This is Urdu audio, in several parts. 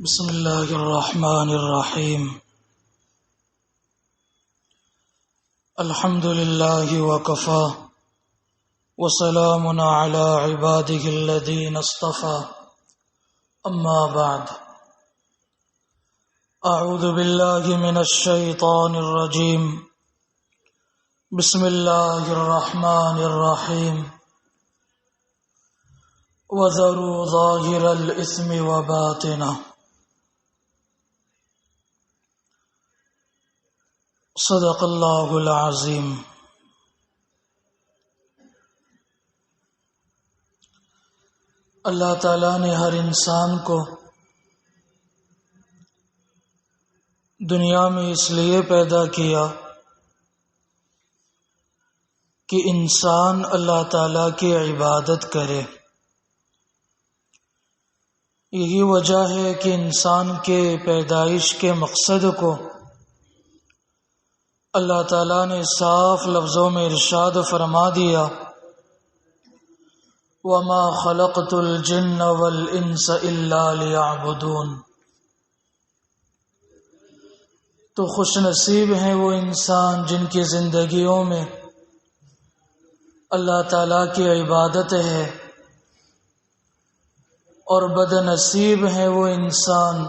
بسم اللہ الرحمن الرحیم الحمد للہ وکفی وسلام علی عباده الذین اصطفى اما بعد اعوذ باللہ من الشیطان الرجیم بسم اللہ الرحمن الرحیم وذروا ظاہر الاثم وباطنہ صدق اللہ العظیم۔ اللہ تعالیٰ نے ہر انسان کو دنیا میں اس لیے پیدا کیا کہ انسان اللہ تعالیٰ کی عبادت کرے۔ یہی وجہ ہے کہ انسان کے پیدائش کے مقصد کو اللہ تعالیٰ نے صاف لفظوں میں ارشاد فرما دیا، وَمَا خَلَقْتُ الْجِنَّ وَالْإِنسَ إِلَّا لِيَعْبُدُونَ۔ تو خوش نصیب ہیں وہ انسان جن کی زندگیوں میں اللہ تعالیٰ کی عبادت ہے، اور بد نصیب ہیں وہ انسان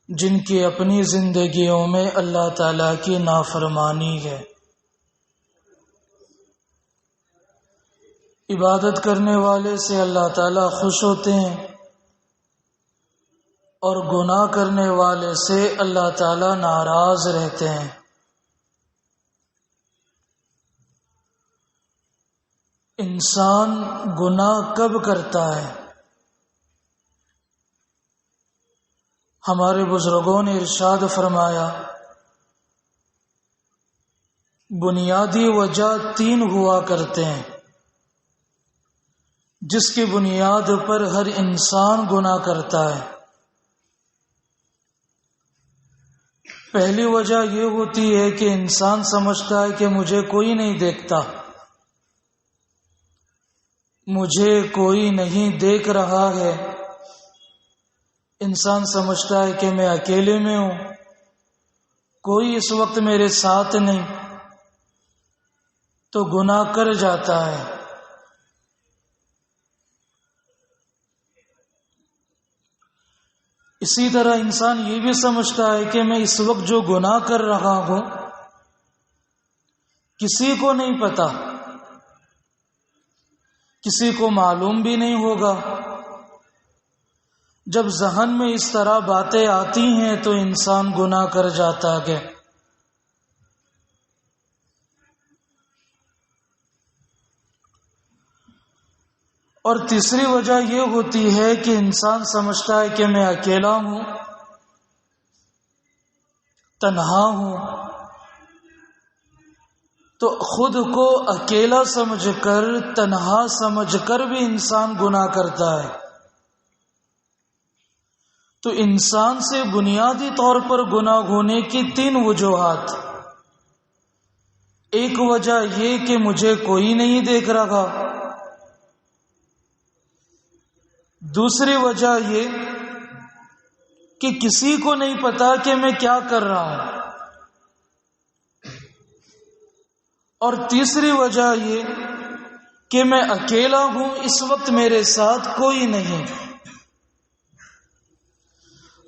جن کی اپنی زندگیوں میں اللہ تعالیٰ کی نافرمانی ہے۔ عبادت کرنے والے سے اللہ تعالیٰ خوش ہوتے ہیں، اور گناہ کرنے والے سے اللہ تعالیٰ ناراض رہتے ہیں۔ انسان گناہ کب کرتا ہے؟ ہمارے بزرگوں نے ارشاد فرمایا، بنیادی وجہ 3 ہوا کرتے ہیں جس کی بنیاد پر ہر انسان گناہ کرتا ہے۔ پہلی وجہ یہ ہوتی ہے کہ انسان سمجھتا ہے کہ مجھے کوئی نہیں دیکھتا، مجھے کوئی نہیں دیکھ رہا ہے۔ انسان سمجھتا ہے کہ میں اکیلے میں ہوں، کوئی اس وقت میرے ساتھ نہیں، تو گناہ کر جاتا ہے۔ اسی طرح انسان یہ بھی سمجھتا ہے کہ میں اس وقت جو گناہ کر رہا ہوں کسی کو نہیں پتا، کسی کو معلوم بھی نہیں ہوگا۔ جب ذہن میں اس طرح باتیں آتی ہیں تو انسان گناہ کر جاتا ہے۔ اور تیسری وجہ یہ ہوتی ہے کہ انسان سمجھتا ہے کہ میں اکیلا ہوں، تنہا ہوں، تو خود کو اکیلا سمجھ کر، تنہا سمجھ کر بھی انسان گناہ کرتا ہے۔ تو انسان سے بنیادی طور پر گناہ ہونے کی 3 وجوہات۔ ایک وجہ یہ کہ مجھے کوئی نہیں دیکھ رہا، دوسری وجہ یہ کہ کسی کو نہیں پتا کہ میں کیا کر رہا ہوں، اور تیسری وجہ یہ کہ میں اکیلا ہوں، اس وقت میرے ساتھ کوئی نہیں۔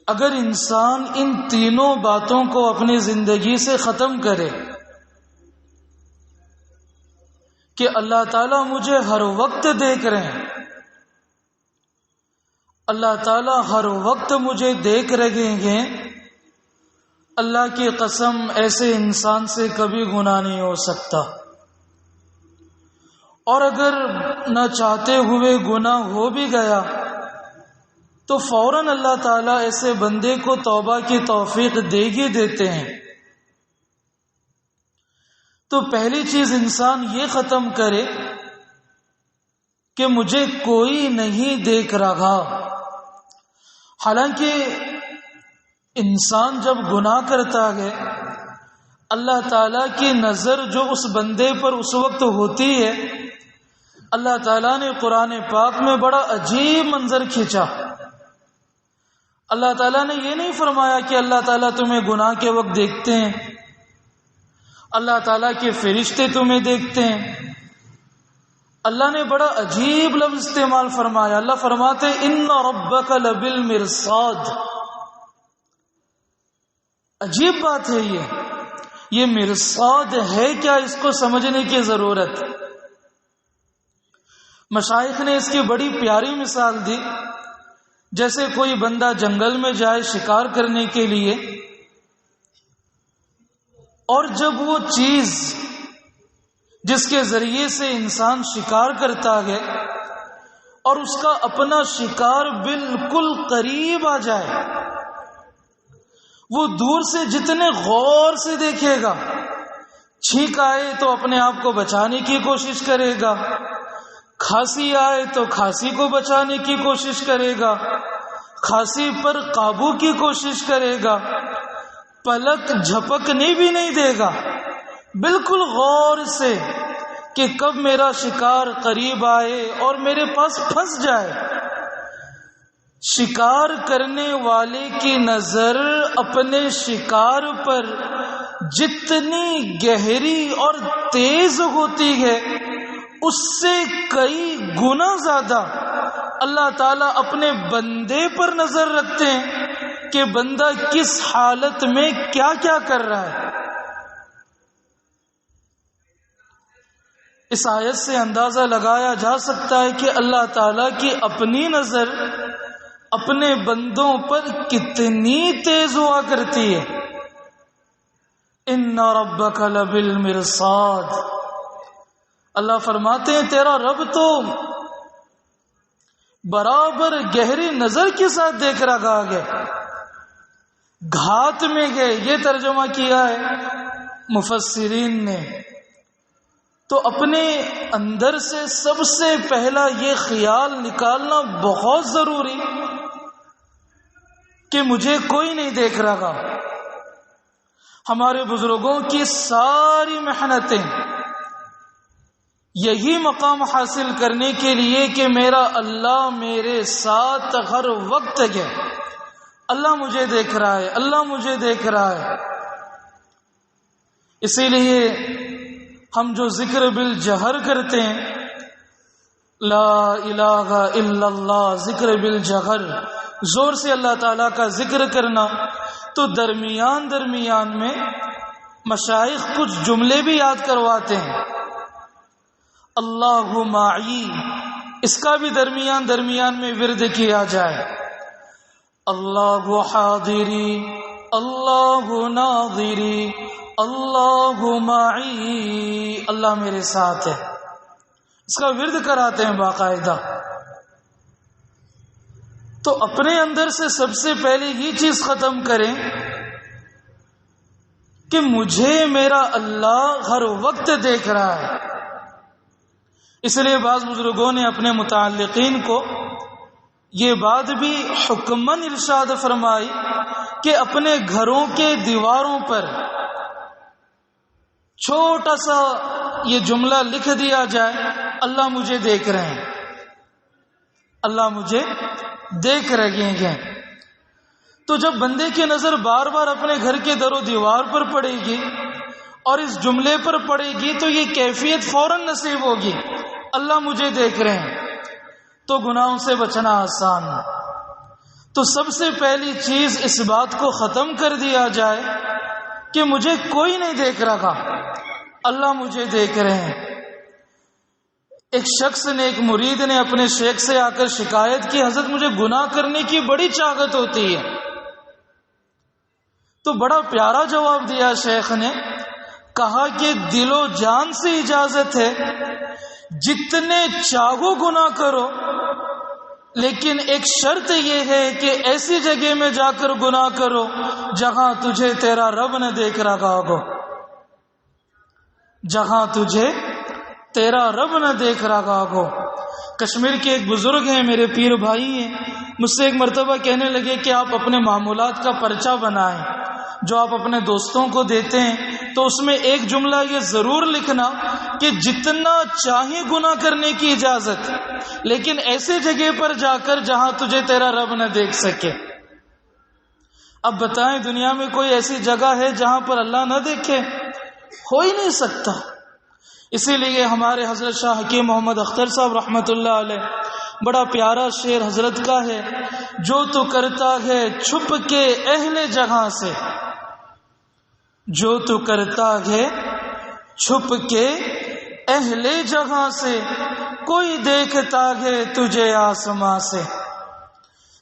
اگر انسان ان تینوں باتوں کو اپنی زندگی سے ختم کرے کہ اللہ تعالیٰ مجھے ہر وقت دیکھ رہے ہیں، اللہ تعالیٰ ہر وقت مجھے دیکھ رہے ہیں، اللہ کی قسم ایسے انسان سے کبھی گناہ نہیں ہو سکتا۔ اور اگر نہ چاہتے ہوئے گناہ ہو بھی گیا تو فوراً اللہ تعالیٰ ایسے بندے کو توبہ کی توفیق دے ہی دیتے ہیں۔ تو پہلی چیز انسان یہ ختم کرے کہ مجھے کوئی نہیں دیکھ رہا۔ حالانکہ انسان جب گناہ کرتا ہے، اللہ تعالیٰ کی نظر جو اس بندے پر اس وقت ہوتی ہے، اللہ تعالیٰ نے قرآن پاک میں بڑا عجیب منظر کھینچا۔ اللہ تعالیٰ نے یہ نہیں فرمایا کہ اللہ تعالیٰ تمہیں گناہ کے وقت دیکھتے ہیں، اللہ تعالیٰ کے فرشتے تمہیں دیکھتے ہیں۔ اللہ نے بڑا عجیب لفظ استعمال فرمایا، اللہ فرماتے ان ربک لبالمرصاد۔ عجیب بات ہے یہ مرصاد ہے کیا، اس کو سمجھنے کی ضرورت۔ مشائخ نے اس کی بڑی پیاری مثال دی، جیسے کوئی بندہ جنگل میں جائے شکار کرنے کے لیے، اور جب وہ چیز جس کے ذریعے سے انسان شکار کرتا ہے اور اس کا اپنا شکار بالکل قریب آ جائے، وہ دور سے جتنے غور سے دیکھے گا، چھینک آئے تو اپنے آپ کو بچانے کی کوشش کرے گا، کھانسی آئے تو کھانسی کو بچانے کی کوشش کرے گا، کھانسی پر قابو کی کوشش کرے گا، پلک جھپکنے بھی نہیں دے گا، بالکل غور سے کہ کب میرا شکار قریب آئے اور میرے پاس پھنس جائے۔ شکار کرنے والے کی نظر اپنے شکار پر جتنی گہری اور تیز ہوتی ہے، اس سے کئی گنا زیادہ اللہ تعالیٰ اپنے بندے پر نظر رکھتے ہیں کہ بندہ کس حالت میں کیا کیا کر رہا ہے۔ اس آیت سے اندازہ لگایا جا سکتا ہے کہ اللہ تعالیٰ کی اپنی نظر اپنے بندوں پر کتنی تیز ہوا کرتی ہے۔ ان ربک لبالمرصاد، اللہ فرماتے ہیں تیرا رب تو برابر گہری نظر کے ساتھ دیکھ رہا ہے، گھات میں گئے، یہ ترجمہ کیا ہے مفسرین نے۔ تو اپنے اندر سے سب سے پہلا یہ خیال نکالنا بہت ضروری کہ مجھے کوئی نہیں دیکھ رہا۔ ہمارے بزرگوں کی ساری محنتیں یہی مقام حاصل کرنے کے لیے کہ میرا اللہ میرے ساتھ ہر وقت ہے، اللہ مجھے دیکھ رہا ہے، اللہ مجھے دیکھ رہا ہے۔ اسی لیے ہم جو ذکر بالجہر کرتے ہیں، لا الہ الا اللہ، ذکر بالجہر، زور سے اللہ تعالیٰ کا ذکر کرنا، تو درمیان درمیان میں مشائخ کچھ جملے بھی یاد کرواتے ہیں۔ اللہ معی، اس کا بھی درمیان درمیان میں ورد کیا جائے۔ اللہ حاضری، اللہ ناظری، اللہ معی، اللہ میرے ساتھ ہے، اس کا ورد کراتے ہیں باقاعدہ۔ تو اپنے اندر سے سب سے پہلے یہ چیز ختم کریں کہ مجھے میرا اللہ ہر وقت دیکھ رہا ہے۔ اس لیے بعض بزرگوں نے اپنے متعلقین کو یہ بات بھی حکماً ارشاد فرمائی کہ اپنے گھروں کے دیواروں پر چھوٹا سا یہ جملہ لکھ دیا جائے، اللہ مجھے دیکھ رہے ہیں، اللہ مجھے دیکھ رہے ہیں۔ تو جب بندے کی نظر بار بار اپنے گھر کے در و دیوار پر پڑے گی اور اس جملے پر پڑے گی تو یہ کیفیت فوراً نصیب ہوگی، اللہ مجھے دیکھ رہے ہیں، تو گناہوں سے بچنا آسان ہے۔ تو سب سے پہلی چیز اس بات کو ختم کر دیا جائے کہ مجھے کوئی نہیں دیکھ رہا، اللہ مجھے دیکھ رہے ہیں۔ ایک شخص نے، ایک مرید نے اپنے شیخ سے آ کر شکایت کی، حضرت مجھے گناہ کرنے کی بڑی چاہت ہوتی ہے۔ تو بڑا پیارا جواب دیا شیخ نے، کہا کہ دل و جان سے اجازت ہے، جتنے چاہو گناہ کرو، لیکن ایک شرط یہ ہے کہ ایسی جگہ میں جا کر گناہ کرو جہاں تجھے تیرا رب نہ دیکھ رہا ہو، جہاں تجھے تیرا رب نہ دیکھ رہا ہو۔ کشمیر کے ایک بزرگ ہیں، میرے پیر بھائی ہیں، مجھ سے ایک مرتبہ کہنے لگے کہ آپ اپنے معمولات کا پرچہ بنائیں جو آپ اپنے دوستوں کو دیتے ہیں، تو اس میں ایک جملہ یہ ضرور لکھنا کہ جتنا چاہے گناہ کرنے کی اجازت، لیکن ایسے جگہ پر جا کر جہاں تجھے تیرا رب نہ دیکھ سکے۔ اب بتائیں دنیا میں کوئی ایسی جگہ ہے جہاں پر اللہ نہ دیکھے؟ ہو ہی نہیں سکتا۔ اسی لیے ہمارے حضرت شاہ حکیم محمد اختر صاحب رحمۃ اللہ علیہ بڑا پیارا شعر حضرت کا ہے، جو تو کرتا ہے چھپ کے اہل جگہ سے، جو تو کرتا ہے چھپ کے اہل جگہ سے، کوئی دیکھتا ہے تجھے آسماں سے۔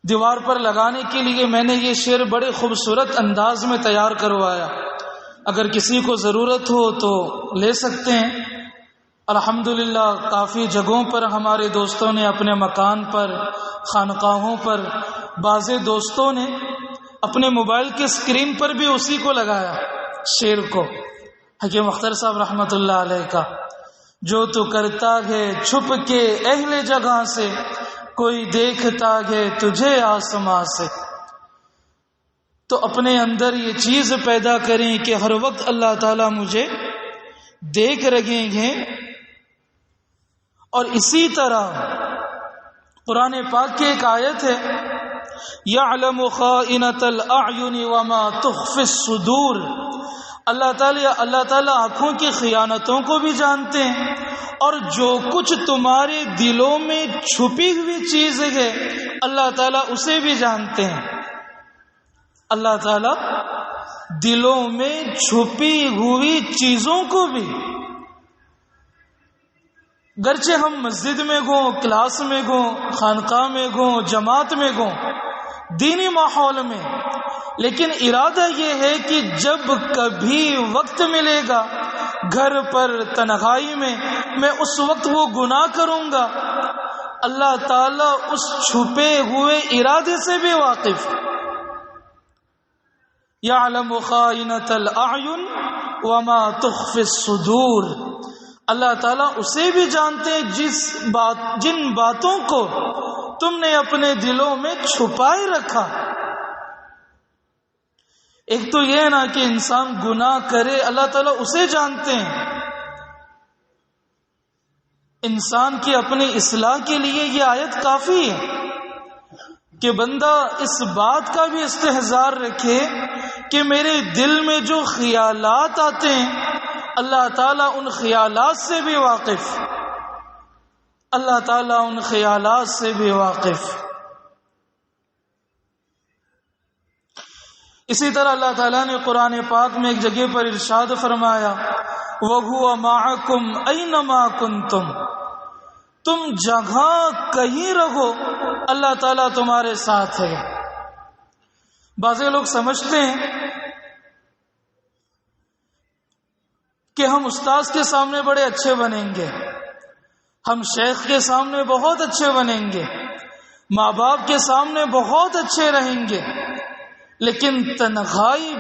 دیوار پر لگانے کے لیے میں نے یہ شعر بڑے خوبصورت انداز میں تیار کروایا، اگر کسی کو ضرورت ہو تو لے سکتے ہیں۔ الحمدللہ کافی جگہوں پر ہمارے دوستوں نے اپنے مکان پر، خانقاہوں پر، بعض دوستوں نے اپنے موبائل کے اسکرین پر بھی اسی کو لگایا، شعر کو، حکیم اختر صاحب رحمۃ اللہ علیہ کا، جو تو کرتا ہے چھپ کے اہل جگہ سے، کوئی دیکھتا ہے تجھے آسماں سے۔ تو اپنے اندر یہ چیز پیدا کریں کہ ہر وقت اللہ تعالیٰ مجھے دیکھ رہے ہیں۔ اور اسی طرح قرآن پاک کی ایک آیت ہے، یعلم خائنۃ الاعین وما تخفی الصدور، اللہ تعالیٰ آنکھوں کی خیانتوں کو بھی جانتے ہیں، اور جو کچھ تمہارے دلوں میں چھپی ہوئی چیز ہے اللہ تعالیٰ اسے بھی جانتے ہیں۔ اللہ تعالیٰ دلوں میں چھپی ہوئی چیزوں کو بھی، گرچہ ہم مسجد میں گوں، کلاس میں گوں، خانقاہ میں گوں، جماعت میں گوں، دینی ماحول میں، لیکن ارادہ یہ ہے کہ جب کبھی وقت ملے گا گھر پر تنہائی میں اس وقت وہ گناہ کروں گا، اللہ تعالیٰ اس چھپے ہوئے ارادے سے بھی واقف۔ یعلم خائنۃ الاعین وما تخفی الصدور، اللہ تعالیٰ اسے بھی جانتے ہیں جن باتوں کو تم نے اپنے دلوں میں چھپائے رکھا۔ ایک تو یہ نا کہ انسان گناہ کرے، اللہ تعالیٰ اسے جانتے ہیں۔ انسان کی اپنی اصلاح کے لیے یہ آیت کافی ہے کہ بندہ اس بات کا بھی استحضار رکھے کہ میرے دل میں جو خیالات آتے ہیں اللہ تعالیٰ ان خیالات سے بھی واقف، اللہ تعالیٰ ان خیالات سے بھی واقف۔ اسی طرح اللہ تعالیٰ نے قرآن پاک میں ایک جگہ پر ارشاد فرمایا، وَهُوَ مَعَكُمْ أَيْنَمَا كُنْتُمْ، تم جہاں کہیں رہو اللہ تعالیٰ تمہارے ساتھ ہے۔ بعض لوگ سمجھتے ہیں کہ ہم استاذ کے سامنے بڑے اچھے بنیں گے، ہم شیخ کے سامنے بہت اچھے بنیں گے، ماں باپ کے سامنے بہت اچھے رہیں گے، لیکن تنہائی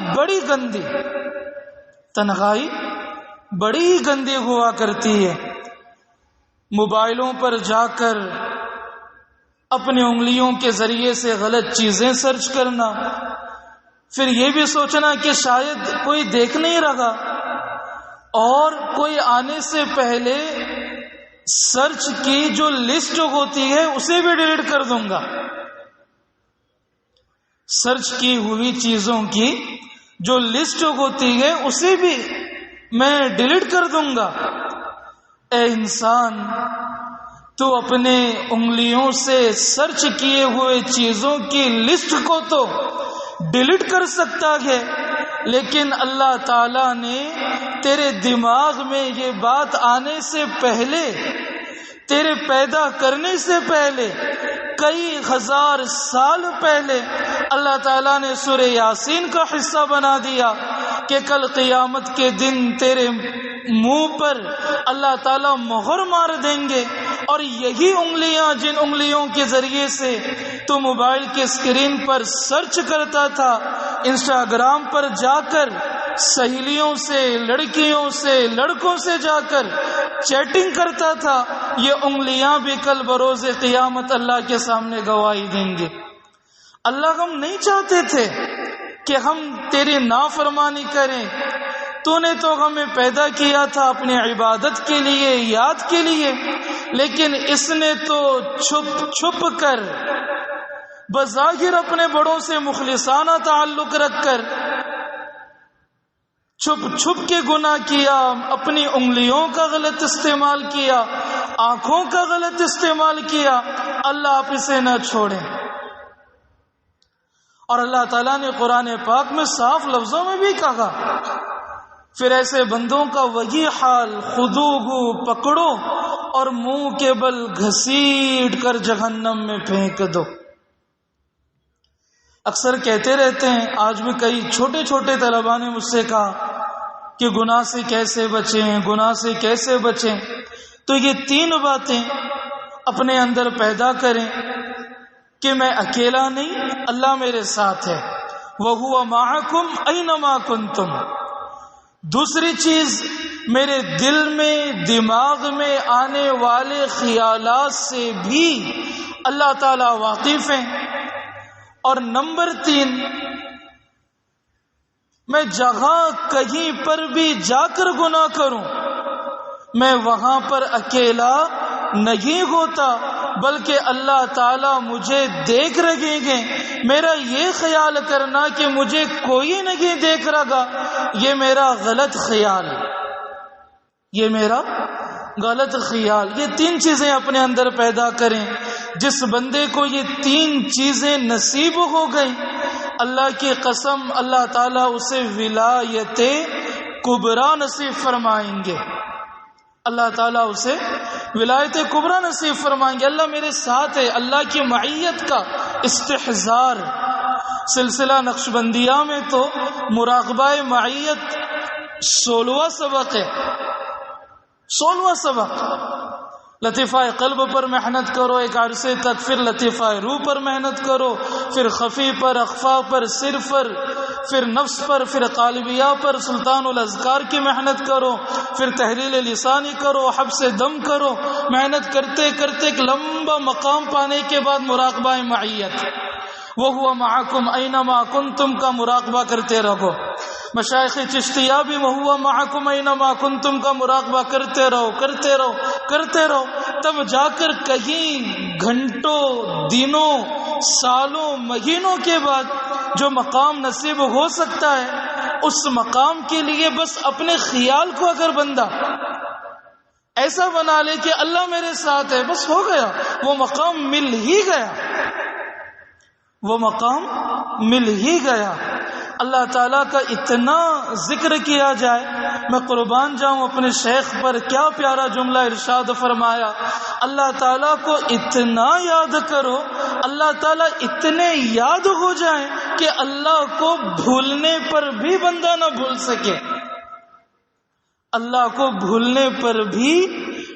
بڑی گندی ہوا کرتی ہے۔ موبائلوں پر جا کر اپنی انگلیوں کے ذریعے سے غلط چیزیں سرچ کرنا، پھر یہ بھی سوچنا کہ شاید کوئی دیکھ نہیں رہا، اور کوئی آنے سے پہلے سرچ کی جو لسٹ ہوتی ہے اسے بھی ڈیلیٹ کر دوں گا، سرچ کی ہوئی چیزوں کی جو لسٹ ہوتی ہے اسے بھی میں ڈیلیٹ کر دوں گا۔ اے انسان، تو اپنے انگلیوں سے سرچ کیے ہوئے چیزوں کی لسٹ کو تو ڈیلیٹ کر سکتا ہے، لیکن اللہ تعالیٰ نے تیرے دماغ میں یہ بات آنے سے پہلے، تیرے پیدا کرنے سے پہلے، کئی ہزار سال پہلے اللہ تعالیٰ نے سورہ یاسین کا حصہ بنا دیا کہ کل قیامت کے دن تیرے منہ پر اللہ تعالیٰ مہر مار دیں گے، اور یہی انگلیاں جن انگلیوں کے ذریعے سے تو موبائل کے اسکرین پر سرچ کرتا تھا، انسٹاگرام پر جا کر سہیلیوں سے، لڑکیوں سے، لڑکوں سے جا کر چیٹنگ کرتا تھا، یہ انگلیاں بھی کل بروز قیامت اللہ کے سامنے گواہی دیں گے۔ اللہ ہم نہیں چاہتے تھے کہ ہم تیری نافرمانی کریں، تو نے تو ہمیں پیدا کیا تھا اپنی عبادت کے لیے، یاد کے لیے، لیکن اس نے تو چھپ چھپ کر بظاہر اپنے بڑوں سے مخلصانہ تعلق رکھ کر چھپ چھپ کے گناہ کیا، اپنی انگلیوں کا غلط استعمال کیا، آنکھوں کا غلط استعمال کیا، اللہ آپ اسے نہ چھوڑیں۔ اور اللہ تعالیٰ نے قرآن پاک میں صاف لفظوں میں بھی کہا، پھر ایسے بندوں کا وہی حال، خودوگو پکڑو اور منہ کے بل گھسیٹ کر جہنم میں پھینک دو۔ اکثر کہتے رہتے ہیں، آج بھی کئی چھوٹے چھوٹے طلباء نے مجھ سے کہا کہ گناہ سے کیسے بچیں، گناہ سے کیسے بچیں۔ تو یہ 3 باتیں اپنے اندر پیدا کریں کہ میں اکیلا نہیں، اللہ میرے ساتھ ہے، وَهُوَ مَعَكُمْ أَيْنَمَا كُنْتُمْ۔ دوسری چیز، میرے دل میں، دماغ میں آنے والے خیالات سے بھی اللہ تعالی واقف ہیں۔ اور نمبر 3، میں جہاں کہیں پر بھی جا کر گناہ کروں، میں وہاں پر اکیلا نہیں ہوتا، بلکہ اللہ تعالیٰ مجھے دیکھ رہیں گے۔ میرا یہ خیال کرنا کہ مجھے کوئی نہیں دیکھ رہا، یہ میرا غلط خیال، یہ میرا غلط خیال۔ یہ 3 چیزیں اپنے اندر پیدا کریں۔ جس بندے کو یہ 3 چیزیں نصیب ہو گئیں، اللہ کی قسم اللہ تعالیٰ اسے ولایت کبریٰ نصیب فرمائیں گے۔ اللہ تعالیٰ اسے ولایت کبریٰ نصیب فرمائیں گے۔ اللہ میرے ساتھ ہے، اللہ کی معیت کا استحضار۔ سلسلہ نقشبندیہ میں تو مراقبہ معیت 16واں سبق ہے، 16واں سبق۔ لطیفہ قلب پر محنت کرو ایک عرصے تک، پھر لطیفہ روح پر محنت کرو، پھر خفی پر، اخفا پر، سر پر، پھر نفس پر، پھر قالبیہ پر، سلطان الاذکار کی محنت کرو، پھر تحلیل لسانی کرو، حبس دم کرو۔ محنت کرتے کرتے ایک لمبا مقام پانے کے بعد مراقبہ معیت، وَهُوَ مَعَكُمْ أَيْنَمَا كُنْتُمْ کا مراقبہ کرتے رہو۔ مشائخ چشتیہ بھی وَهُوَ مَعَكُمْ أَيْنَمَا كُنْتُمْ کا مراقبہ کرتے رہو، کرتے رہو، کرتے رہو، تب جا کر کہیں گھنٹوں، دنوں، سالوں، مہینوں کے بعد جو مقام نصیب ہو سکتا ہے، اس مقام کے لیے بس اپنے خیال کو اگر بندہ ایسا بنا لے کہ اللہ میرے ساتھ ہے، بس ہو گیا، وہ مقام مل ہی گیا، وہ مقام مل ہی گیا۔ اللہ تعالیٰ کا اتنا ذکر کیا جائے، میں قربان جاؤں اپنے شیخ پر، کیا پیارا جملہ ارشاد فرمایا، اللہ تعالیٰ کو اتنا یاد کرو، اللہ تعالیٰ اتنے یاد ہو جائیں کہ اللہ کو بھولنے پر بھی بندہ نہ بھول سکے، اللہ کو بھولنے پر بھی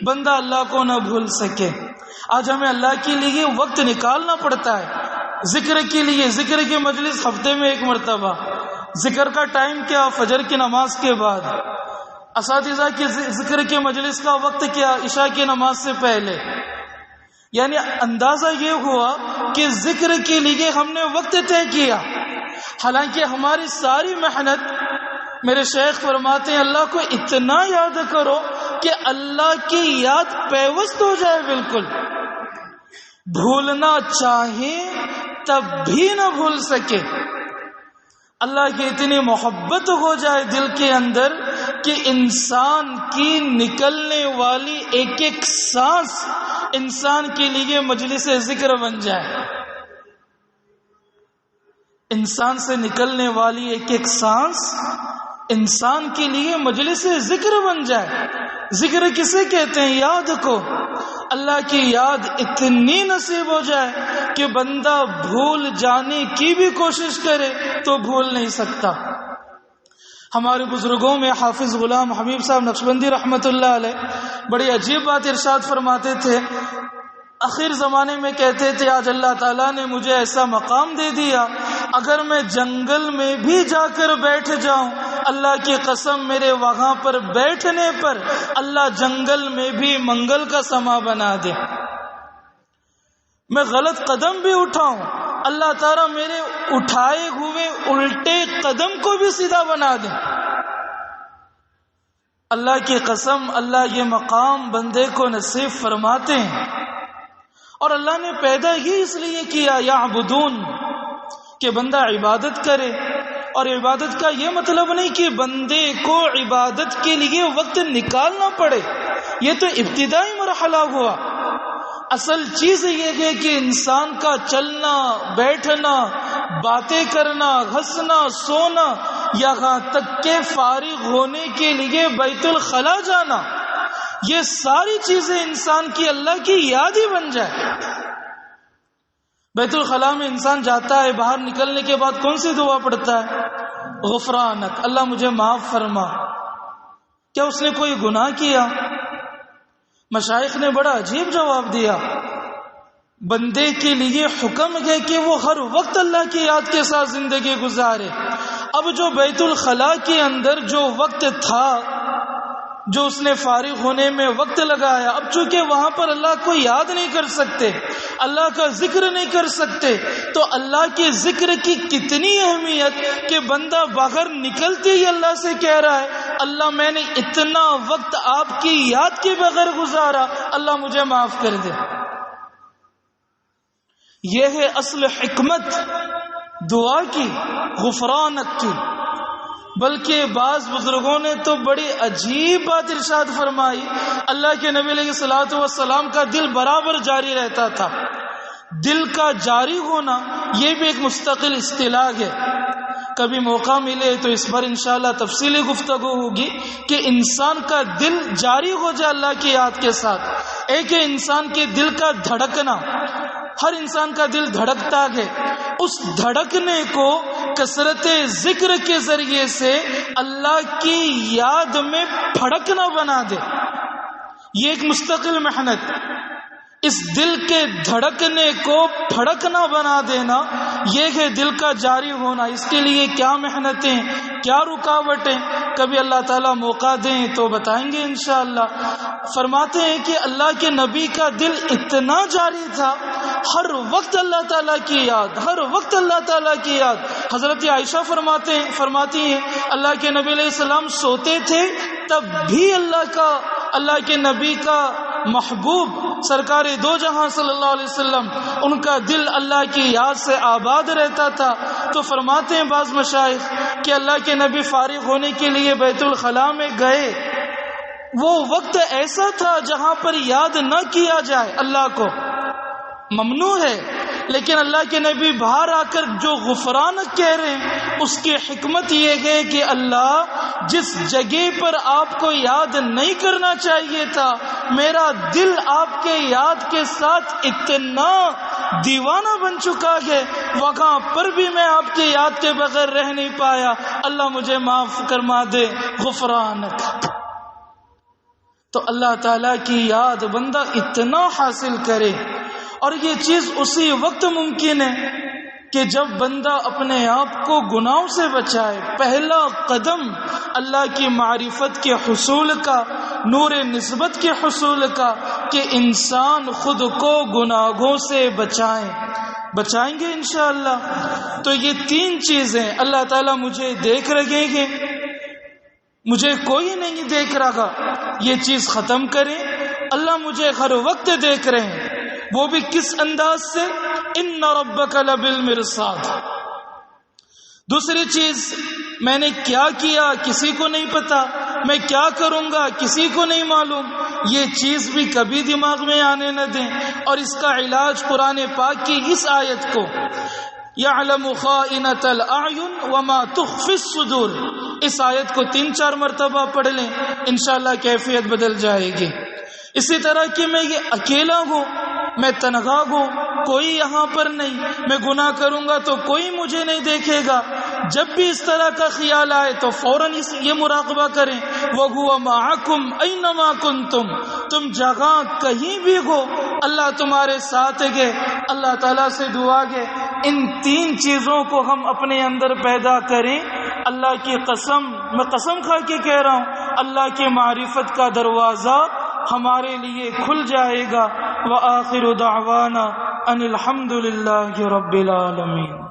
بندہ اللہ کو نہ بھول سکے۔ آج ہمیں اللہ کے لیے وقت نکالنا پڑتا ہے، ذکر کے لیے، ذکر کی مجلس ہفتے میں 1 مرتبہ، ذکر کا ٹائم کیا، فجر کی نماز کے بعد، اساتذہ کی ذکر کی مجلس کا وقت کیا، عشاء کی نماز سے پہلے۔ یعنی اندازہ یہ ہوا کہ ذکر کے لیے ہم نے وقت طے کیا، حالانکہ ہماری ساری محنت، میرے شیخ فرماتے ہیں اللہ کو اتنا یاد کرو کہ اللہ کی یاد پیوست ہو جائے، بالکل بھولنا چاہے تب بھی نہ بھول سکے، اللہ کی اتنی محبت ہو جائے دل کے اندر کہ انسان کی نکلنے والی ایک ایک سانس انسان کے لیے مجلس ذکر بن جائے، انسان سے نکلنے والی ایک ایک سانس انسان کے لیے مجلس ذکر بن جائے۔ ذکر کسے کہتے ہیں؟ یاد کو، اللہ کی یاد اتنی نصیب ہو جائے کہ بندہ بھول جانے کی بھی کوشش کرے تو بھول نہیں سکتا۔ ہمارے بزرگوں میں حافظ غلام حبیب صاحب نقشبندی رحمت اللہ علیہ بڑی عجیب بات ارشاد فرماتے تھے، آخر زمانے میں کہتے تھے آج اللہ تعالیٰ نے مجھے ایسا مقام دے دیا، اگر میں جنگل میں بھی جا کر بیٹھ جاؤں، اللہ کی قسم میرے وہاں پر بیٹھنے پر اللہ جنگل میں بھی منگل کا سما بنا دے، میں غلط قدم بھی اٹھاؤں، اللہ تعالیٰ میرے اٹھائے ہوئے الٹے قدم کو بھی سیدھا بنا دے۔ اللہ کی قسم اللہ یہ مقام بندے کو نصیب فرماتے ہیں، اور اللہ نے پیدا ہی اس لیے کیا یعبدون کہ بندہ عبادت کرے. اور عبادت کا یہ مطلب نہیں کہ بندے کو عبادت کے لیے وقت نکالنا پڑے، یہ تو ابتدائی مرحلہ ہوا. اصل چیز یہ ہے کہ انسان کا چلنا بیٹھنا، باتیں کرنا، ہنسنا، سونا، یہاں تک کہ فارغ ہونے کے لیے بیت الخلا جانا، یہ ساری چیزیں انسان کی اللہ کی یاد ہی بن جائے. بیت الخلا میں انسان جاتا ہے، باہر نکلنے کے بعد کون سی دعا پڑھتا ہے؟ غفرانک، اللہ مجھے معاف فرما. کیا اس نے کوئی گناہ کیا؟ مشائخ نے بڑا عجیب جواب دیا. بندے کے لیے حکم ہے کہ وہ ہر وقت اللہ کی یاد کے ساتھ زندگی گزارے. اب جو بیت الخلا کے اندر جو وقت تھا، جو اس نے فارغ ہونے میں وقت لگایا، اب چونکہ وہاں پر اللہ کو یاد نہیں کر سکتے، اللہ کا ذکر نہیں کر سکتے، تو اللہ کے ذکر کی کتنی اہمیت کہ بندہ باہر نکلتے ہی اللہ سے کہہ رہا ہے اللہ میں نے اتنا وقت آپ کی یاد کے بغیر گزارا، اللہ مجھے معاف کر دے. یہ ہے اصل حکمت دعا کی، غفرانک کی. بلکہ بعض بزرگوں نے تو بڑی عجیب بات ارشاد فرمائی، اللہ کے نبی علیہ الصلوۃ والسلام کا دل برابر جاری رہتا تھا. دل کا جاری ہونا یہ بھی ایک مستقل اصطلاح ہے. کبھی موقع ملے تو اس پر انشاءاللہ تفصیلی گفتگو ہوگی کہ انسان کا دل جاری ہو جائے اللہ کی یاد کے ساتھ. ایک ہے انسان کے دل کا دھڑکنا، ہر انسان کا دل دھڑکتا ہے، اس دھڑکنے کو کثرت ذکر کے ذریعے سے اللہ کی یاد میں پھڑکنا بنا دے. یہ ایک مستقل محنت. اس دل کے دھڑکنے کو پھڑکنا بنا دینا یہ ہے دل کا جاری ہونا. اس کے لیے کیا محنتیں، کیا رکاوٹیں، کبھی اللہ تعالیٰ موقع دیں تو بتائیں گے انشاءاللہ. فرماتے ہیں کہ اللہ کے نبی کا دل اتنا جاری تھا، ہر وقت اللہ تعالیٰ کی یاد، ہر وقت اللہ تعالیٰ کی یاد. حضرت عائشہ فرماتی ہیں اللہ کے نبی علیہ السلام سوتے تھے تب بھی اللہ کے نبی کا محبوب سرکار دو جہاں صلی اللہ علیہ وسلم ان کا دل اللہ کی یاد سے آباد رہتا تھا. تو فرماتے ہیں بعض مشائخ کہ اللہ کے نبی فارغ ہونے کے لیے بیت الخلا میں گئے، وہ وقت ایسا تھا جہاں پر یاد نہ کیا جائے اللہ کو ممنوع ہے، لیکن اللہ کے نبی باہر آ کر جو غفرانک کہہ رہے ہیں اس کی حکمت یہ ہے کہ اللہ جس جگہ پر آپ کو یاد نہیں کرنا چاہیے تھا، میرا دل آپ کے یاد کے ساتھ اتنا دیوانہ بن چکا ہے، وہاں پر بھی میں آپ کی یاد کے بغیر رہ نہیں پایا، اللہ مجھے معاف فرما دے، غفرانک. تو اللہ تعالیٰ کی یاد بندہ اتنا حاصل کرے، اور یہ چیز اسی وقت ممکن ہے کہ جب بندہ اپنے آپ کو گناہوں سے بچائے. پہلا قدم اللہ کی معرفت کے حصول کا، نور نسبت کے حصول کا، کہ انسان خود کو گناہوں سے بچائیں گے انشاءاللہ. تو یہ تین چیزیں اللہ تعالیٰ مجھے دیکھ رہے ہیں، مجھے کوئی نہیں دیکھ رہا، یہ چیز ختم کریں. اللہ مجھے ہر وقت دیکھ رہے ہیں، وہ بھی کس انداز سے؟ ان ربک لبالمرصاد. دوسری چیز، میں نے کیا کیا کسی کو نہیں پتا، میں کیا کروں گا کسی کو نہیں معلوم. یہ چیز بھی کبھی دماغ میں آنے نہ دیں. اور اس کا علاج قرآن پاک کی اس آیت کو، یعلم خائنۃ الاعین وما تخفی الصدور، اس آیت کو 3-4 مرتبہ پڑھ لیں، انشاءاللہ کیفیت بدل جائے گی. اسی طرح کہ میں یہ اکیلا ہوں، میں تنہا ہوں، کوئی یہاں پر نہیں، میں گناہ کروں گا تو کوئی مجھے نہیں دیکھے گا. جب بھی اس طرح کا خیال آئے تو فوراً یہ مراقبہ کریں، وَهُوَ مَعَكُمْ أَيْنَمَا كُنْتُمْ، تم جگہ کہیں بھی ہو اللہ تمہارے ساتھ ہے. اللہ تعالیٰ سے دعا ہے ان 3 چیزوں کو ہم اپنے اندر پیدا کریں. اللہ کی قسم، میں قسم کھا کے کہہ رہا ہوں، اللہ کی معرفت کا دروازہ ہمارے لیے کھل جائے گا. وآخر دعوانا ان الحمد للہ رب العالمین.